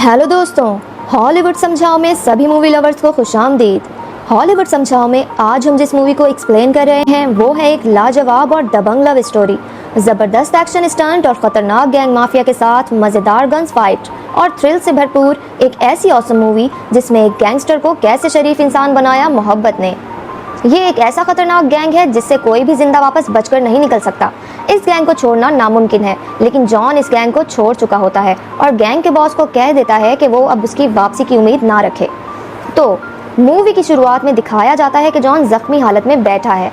Hello दोस्तों, Hollywood समझाओ में सभी मूवी लवर्स को खुशामदीद। हॉलीवुड समझाओ में आज हम जिस मूवी को एक्सप्लेन कर रहे हैं वो है एक लाजवाब और दबंग लव स्टोरी। ज़बरदस्त एक्शन स्टंट और ख़तरनाक गैंग माफिया के साथ मज़ेदार गन्स फाइट और थ्रिल से भरपूर एक ऐसी ऑसम मूवी जिसमें एक गैंगस्टर को कैसे शरीफ इंसान बनाया मोहब्बत ने। ये एक ऐसा खतरनाक गैंग है जिससे कोई भी जिंदा वापस बचकर नहीं निकल सकता। इस गैंग को छोड़ना नामुमकिन है, लेकिन जॉन इस गैंग को छोड़ चुका होता है और गैंग के बॉस को कह देता है कि वो अब उसकी वापसी की उम्मीद ना रखे। तो मूवी की शुरुआत में दिखाया जाता है कि जॉन जख्मी हालत में बैठा है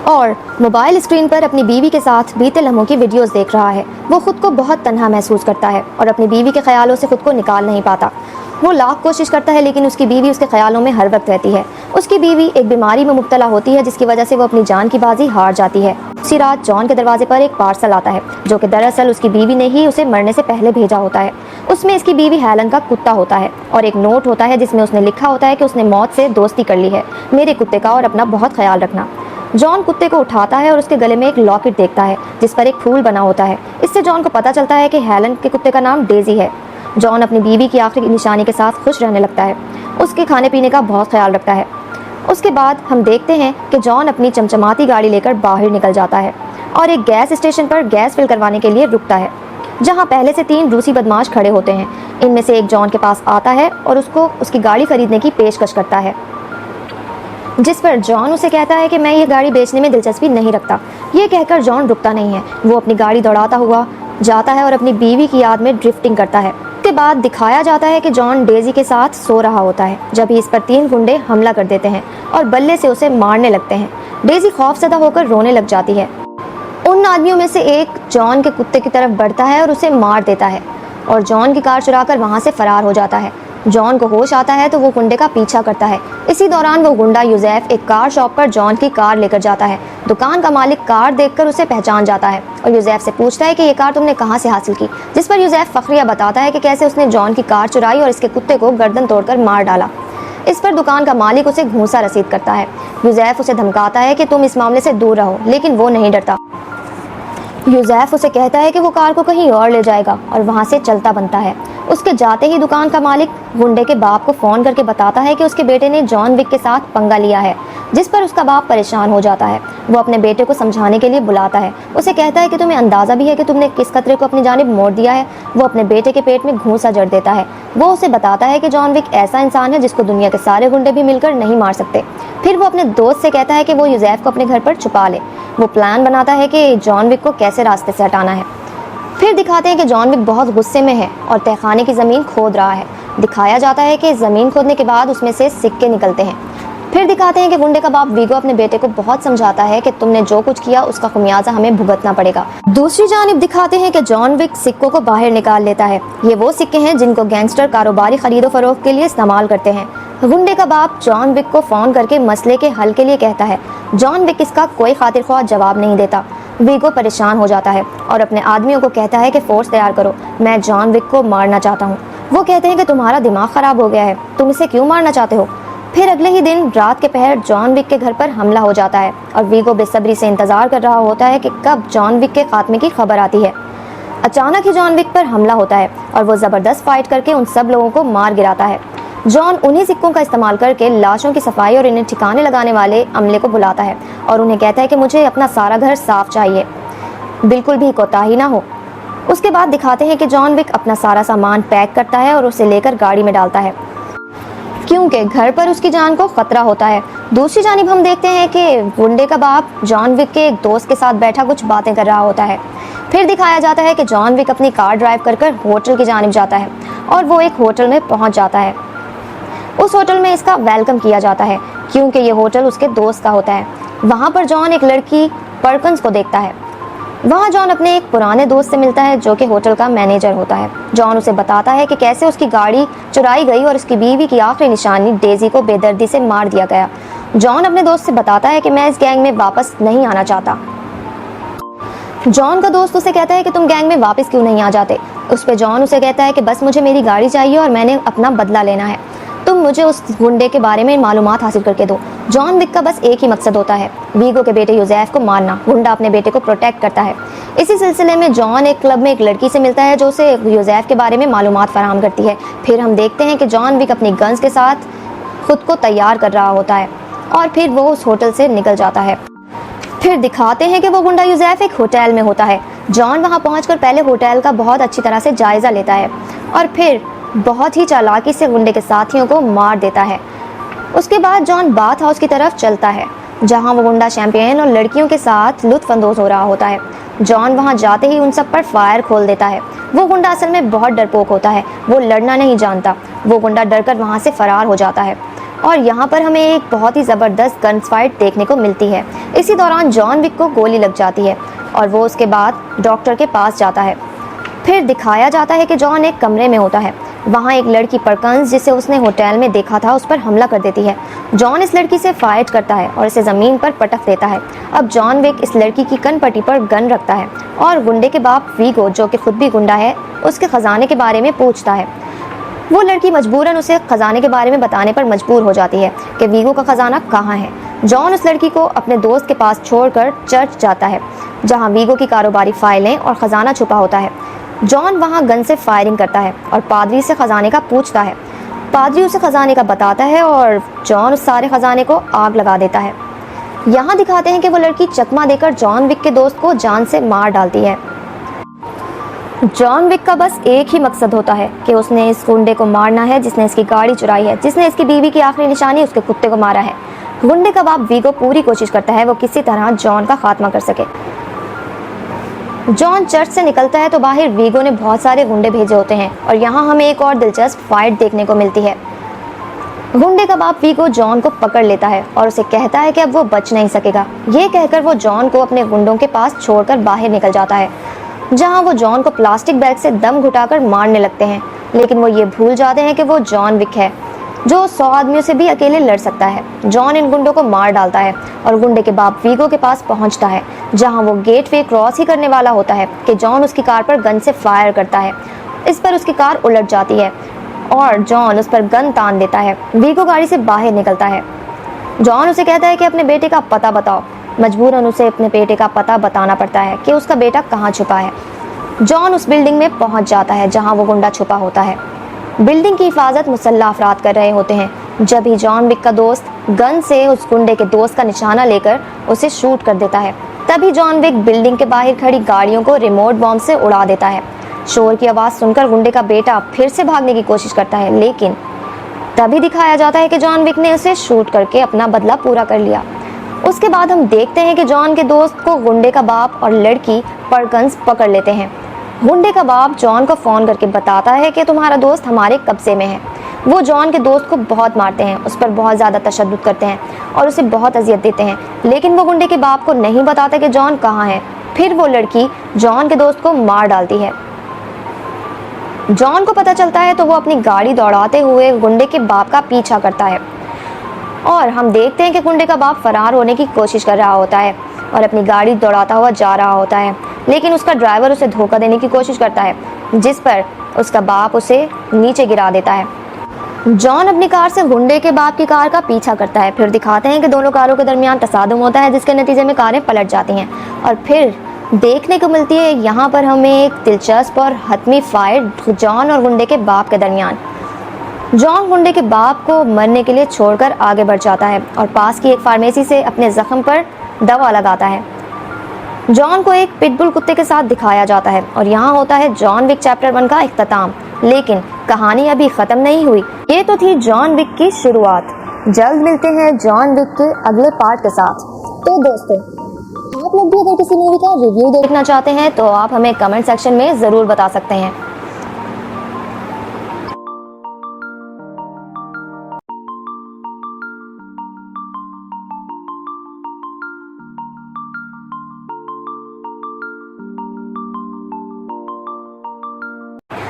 और मोबाइल स्क्रीन पर अपनी बीवी के साथ बीते लम्हों की वीडियोस देख रहा है। वो खुद को बहुत तन्हा महसूस करता है और अपनी बीवी के ख्यालों से खुद को निकाल नहीं पाता। वो लाख कोशिश करता है लेकिन उसकी बीवी उसके ख्यालों में हर वक्त रहती है। उसकी बीवी एक बीमारी में मुब्तला होती है जिसकी वजह से वो अपनी जान की बाजी हार जाती है। उसी रात जॉन के दरवाजे पर एक पार्सल आता है जो कि दरअसल उसकी बीवी ने ही उसे मरने से पहले भेजा होता है। उसमें इसकी बीवी हेलन का कुत्ता होता है और एक नोट होता है जिसमें उसने लिखा होता है कि उसने मौत से दोस्ती कर ली है, मेरे कुत्ते का और अपना बहुत ख्याल रखना। जॉन कुत्ते को उठाता है और उसके गले में एक लॉकेट देखता है जिस पर एक फूल बना होता है। इससे जॉन को पता चलता है कि हेलन के कुत्ते का नाम डेजी है। जॉन अपनी बीवी की आखिरी निशानी के साथ खुश रहने लगता है, उसके खाने पीने का बहुत ख्याल रखता है। उसके बाद हम देखते हैं कि जॉन अपनी चमचमाती गाड़ी लेकर बाहर निकल जाता है और एक गैस स्टेशन पर गैस फिल करवाने के लिए रुकता है जहां पहले से 3 रूसी बदमाश खड़े होते हैं। इनमें से एक जॉन के पास आता है और उसको उसकी गाड़ी खरीदने की पेशकश करता है, जिस पर जॉन उसे कहता है कि मैं ये गाड़ी बेचने में दिलचस्पी नहीं रखता। ये कहकर जॉन रुकता नहीं है, वो अपनी गाड़ी दौड़ाता हुआ जाता है और अपनी बीवी की याद में ड्रिफ्टिंग करता है। उसके बाद दिखाया जाता है कि जॉन डेजी के साथ सो रहा होता है जब इस पर 3 गुंडे हमला कर देते हैं और बल्ले से उसे मारने लगते हैं। डेजी खौफजदा होकर रोने लग जाती है। उन आदमियों में से एक जॉन के कुत्ते की तरफ बढ़ता है और उसे मार देता है और जॉन की कार चुराकर वहां से फरार हो जाता है। जॉन को होश आता है तो वो गुंडे का पीछा करता है। इसी दौरान वो गुंडा यूजेफ एक कार शॉप पर जॉन की कार लेकर जाता है। दुकान का मालिक कार देखकर उसे पहचान जाता है और यूजेफ से पूछता है कि ये कार तुमने कहां से हासिल की, जिस पर यूजेफ फखरिया बताता है कि कैसे उसने जॉन की कार चुराई और इसके कुत्ते को गर्दन तोड़कर मार डाला। इस पर दुकान का मालिक उसे घूंसा रसीद करता है। यूजेफ उसे धमकाता है कि तुम इस मामले से दूर रहो, लेकिन वो नहीं डरता। यूजेफ उसे कहता है कि वो कार को कहीं और ले जाएगा और वहां से चलता बनता है। उसके जाते ही दुकान का मालिक गुंडे के बाप को फोन करके बताता है कि उसके बेटे ने जॉन विक के साथ पंगा लिया है, जिस पर उसका बाप परेशान हो जाता है। वो अपने बेटे को समझाने के लिए बुलाता है। उसे कहता है कि तुम्हें अंदाजा भी है कि तुमने किस खतरे को अपनी जानिब मोड़ दिया है। वो अपने बेटे के पेट में घूंसा जड़ देता है। वो उसे बताता है कि जॉन विक ऐसा इंसान है जिसको दुनिया के सारे गुंडे भी मिलकर नहीं मार सकते। फिर वो अपने दोस्त से कहता है कि वो यूजेफ को अपने घर पर छुपा ले। वो प्लान बनाता है कि जॉन विक को कैसे रास्ते से हटाना है। फिर दिखाते हैं कि जॉन विक बहुत गुस्से में है और तहखाने की ज़मीन खोद रहा है। दिखाया जाता है कि ज़मीन खोदने के बाद उसमें से सिक्के निकलते हैं। फिर दिखाते हैं कि गुंडे का बाप वीगो अपने बेटे को बहुत समझाता है कि तुमने जो कुछ किया उसका खमियाजा हमें भुगतना पड़ेगा। दूसरी जानिब दिखाते हैं कि जॉन विक सिक्कों को बाहर निकाल लेता है। ये वो सिक्के हैं जिनको गैंगस्टर कारोबारी खरीदो फरोख्त के लिए इस्तेमाल करते हैं। गुंडे का बाप जॉन विक को फोन करके मसले के हल के लिए कहता है। जॉन विक इसका कोई खातिर ख्वाह जवाब नहीं देता। वीगो परेशान हो जाता है और अपने आदमियों को कहता है कि फोर्स तैयार करो, मैं जॉन विक को मारना चाहता हूँ। वो कहते हैं कि तुम्हारा दिमाग खराब हो गया है, तुम इसे क्यों मारना चाहते हो। फिर अगले ही दिन रात के पहर जॉन विक के घर पर हमला हो जाता है और वीगो बेसब्री से इंतजार कर रहा होता है कि कब जॉन विक के खात्मे की खबर आती है। अचानक ही जॉन विक पर हमला होता है और वो जबरदस्त फाइट करके उन सब लोगों को मार गिराता है। जॉन उन्हीं सिक्कों का इस्तेमाल करके लाशों की सफाई और इन्हें ठिकाने लगाने वाले अमले को बुलाता है और उन्हें कहता है कि मुझे अपना सारा घर साफ चाहिए, बिल्कुल भी कोताही ना हो। उसके बाद दिखाते हैं कि जॉन विक अपना सारा सामान पैक करता है और उसे लेकर गाड़ी में डालता है क्योंकि घर पर उसकी जान को खतरा होता है। दूसरी जानिब हम देखते हैं कि गुंडे का बाप जॉन विक के एक दोस्त के साथ बैठा कुछ बातें कर रहा होता है। फिर दिखाया जाता है कि जॉन विक अपनी कार ड्राइव कर होटल की जानिब जाता है और वो एक होटल में पहुंच जाता है। उस होटल में इसका वेलकम किया जाता है क्योंकि ये होटल उसके दोस्त का होता है। वहाँ पर जॉन एक लड़की पर्कन्स को देखता है। वहाँ जॉन अपने एक पुराने दोस्त से मिलता है जो कि होटल का मैनेजर होता है। जॉन उसे बताता है कि कैसे उसकी गाड़ी चुराई गई और उसकी बीवी की आखिरी निशानी डेजी को बेदर्दी से मार दिया गया। जॉन अपने दोस्त से बताता है कि मैं इस गैंग में वापस नहीं आना चाहता। जॉन का दोस्त उसे कहता है कि तुम गैंग में वापस क्यों नहीं आ जाते। उस पर जॉन उसे कहता है कि बस मुझे मेरी गाड़ी चाहिए और मैंने अपना बदला लेना है, तुम मुझे उस गुंडे के बारे में मालूमात हासिल करके दो। जॉन विक का बस एक ही मकसद होता है, वीगो के बेटे यूजेफ को मारना। गुंडा अपने बेटे को प्रोटेक्ट करता है। इसी सिलसिले में जॉन एक क्लब में एक लड़की से मिलता है जो उसे यूजेफ के बारे में मालूमात फराहम करती है। फिर हम देखते हैं कि जॉन विक अपनी गन्स के साथ खुद को तैयार कर रहा होता है और फिर वो उस होटल से निकल जाता है। फिर दिखाते हैं कि वो गुंडा यूजेफ एक होटल में होता है। जॉन वहां पहुंचकर पहले होटल का बहुत अच्छी तरह से जायजा लेता है और फिर बहुत ही चालाकी से गुंडे के साथियों को मार देता है। उसके बाद जॉन बाथ हाउस की तरफ चलता है जहां वो गुंडा शैंपेन और लड़कियों के साथ लुत्फ अंदोज हो रहा होता है। जॉन वहां जाते ही उन सब पर फायर खोल देता है। वो गुंडा असल में बहुत डरपोक होता है, वो लड़ना नहीं जानता। वो गुंडा डरकर वहां से फरार हो जाता है और यहाँ पर हमें एक बहुत ही ज़बरदस्त गन फाइट देखने को मिलती है। इसी दौरान जॉन विक को गोली लग जाती है और वो उसके बाद डॉक्टर के पास जाता है। फिर दिखाया जाता है कि जॉन एक कमरे में होता है। वहाँ एक लड़की परकंस जिसे उसने होटल में देखा था उस पर हमला कर देती है। जॉन इस लड़की से फाइट करता है और इसे ज़मीन पर पटक देता है। अब जॉन विक इस लड़की की कनपट्टी पर गन रखता है और गुंडे के बाप वीगो, जो कि खुद भी गुंडा है, उसके खजाने के बारे में पूछता है। वो लड़की मजबूरन उसे खजाने के बारे में बताने पर मजबूर हो जाती है कि वीगो का खजाना कहाँ है। जॉन उस लड़की को अपने दोस्त के पास छोड़कर चर्च जाता है जहाँ वीगो की कारोबारी फाइलें और खजाना छुपा होता है। जॉन वहाँ गन से फायरिंग करता है और पादरी से खजाने का पूछता है। पादरी उसे खजाने का बताता है और जॉन उस सारे खजाने को आग लगा देता है। यहाँ दिखाते हैं कि वो लड़की चकमा देकर जॉन विक के दोस्त को जान से मार डालती है। जॉन विक का बस एक ही मकसद होता है कि उसने इस गुंडे को मारना है जिसने इसकी गाड़ी चुराई है, जिसने इसकी बीवी की आखिरी निशानी उसके कुत्ते को मारा है। गुंडे का बाप वीगो पूरी कोशिश करता है वो किसी तरह जॉन का खात्मा कर सके। जॉन चर्च से निकलता है तो बाहर वीगो ने बहुत सारे गुंडे भेजे होते हैं और यहाँ हमें एक और दिलचस्प फाइट देखने को मिलती है। गुंडे का बाप वीगो जॉन को पकड़ लेता है और उसे कहता है कि अब वो बच नहीं सकेगा। ये कहकर वो जॉन को अपने गुंडों के पास छोड़कर बाहर निकल जाता है जहां वो जॉन को प्लास्टिक बैग से दम घुटाकर मारने लगते हैं। लेकिन वो ये भूल जाते हैं कि वो जॉन विक है जो 100 आदमियों से भी अकेले लड़ सकता है। जॉन इन गुंडों को मार डालता है और गुंडे के बाप वीगो के पास पहुंचता है जहां वो गेट वे क्रॉस ही करने वाला होता है कि जॉन उसकी कार पर गन से फायर करता है। इस पर उसकी कार उलट जाती है और जॉन उस पर गन तान देता है। वीगो गाड़ी से बाहर निकलता है। जॉन उसे कहता है कि अपने बेटे का पता बताओ। मजबूरन उसे अपने बेटे का पता बताना पड़ता है कि उसका बेटा कहाँ छुपा है। जॉन उस बिल्डिंग में पहुंच जाता है जहां वो गुंडा छुपा होता है। बिल्डिंग की हिफाजत मुसल्ला अफराद कर रहे होते हैं। जब ही जॉन विक का दोस्त गन से उस गुंडे के दोस्त का निशाना लेकर उसे शूट कर देता है, तभी जॉन विक बिल्डिंग के बाहर खड़ी गाड़ियों को रिमोट बॉम्ब से उड़ा देता है। शोर की आवाज़ सुनकर गुंडे का बेटा फिर से भागने की कोशिश करता है, लेकिन तभी दिखाया जाता है कि जॉन विक ने उसे शूट करके अपना बदला पूरा कर लिया। उसके बाद हम देखते हैं कि जॉन के दोस्त को गुंडे का बाप और लड़की परकंस पकड़ लेते हैं। गुंडे का बाप जॉन को फ़ोन करके बताता है कि तुम्हारा दोस्त हमारे कब्जे में है। वो जॉन के दोस्त को बहुत मारते हैं, उस पर बहुत ज़्यादा तशद्दुद करते हैं और उसे बहुत अजियत देते हैं, लेकिन वो गुंडे के बाप को नहीं बताता कि जॉन कहाँ है। फिर वो लड़की जॉन के दोस्त को मार डालती है। जॉन को पता चलता है तो वो अपनी गाड़ी दौड़ाते हुए गुंडे के बाप का पीछा करता है और हम देखते हैं कि गुंडे का बाप फरार होने की कोशिश कर रहा होता है और अपनी गाड़ी दौड़ाता हुआ जा रहा होता है, लेकिन उसका ड्राइवर उसे धोखा देने की कोशिश करता है जिस पर उसका बाप उसे नीचे गिरा देता है। जॉन अपनी कार से गुंडे के बाप की कार का पीछा करता है। फिर दिखाते हैं कि दोनों कारों के दरमियान तसादुम होता है जिसके नतीजे में कारें पलट जाती हैं और फिर देखने को मिलती है यहाँ पर हमें एक दिलचस्प और हतमी फाइट जॉन और गुंडे के बाप के दरमियान। जॉन गुंडे के बाप को मरने के लिए छोड़कर आगे बढ़ जाता है और पास की एक फार्मेसी से अपने जख्म पर दवा लगाता है। जॉन को एक पिटबुल कुत्ते के साथ दिखाया जाता है और यहाँ होता है जॉन विक चैप्टर 1 का इख्तिताम। लेकिन कहानी अभी ख़त्म नहीं हुई। ये तो थी जॉन विक की शुरुआत। जल्द मिलते हैं जॉन विक के अगले पार्ट के साथ। तो दोस्तों, आप लोग भी अगर किसी मूवी का रिव्यू देखना चाहते हैं तो आप हमें कमेंट सेक्शन में ज़रूर बता सकते हैं।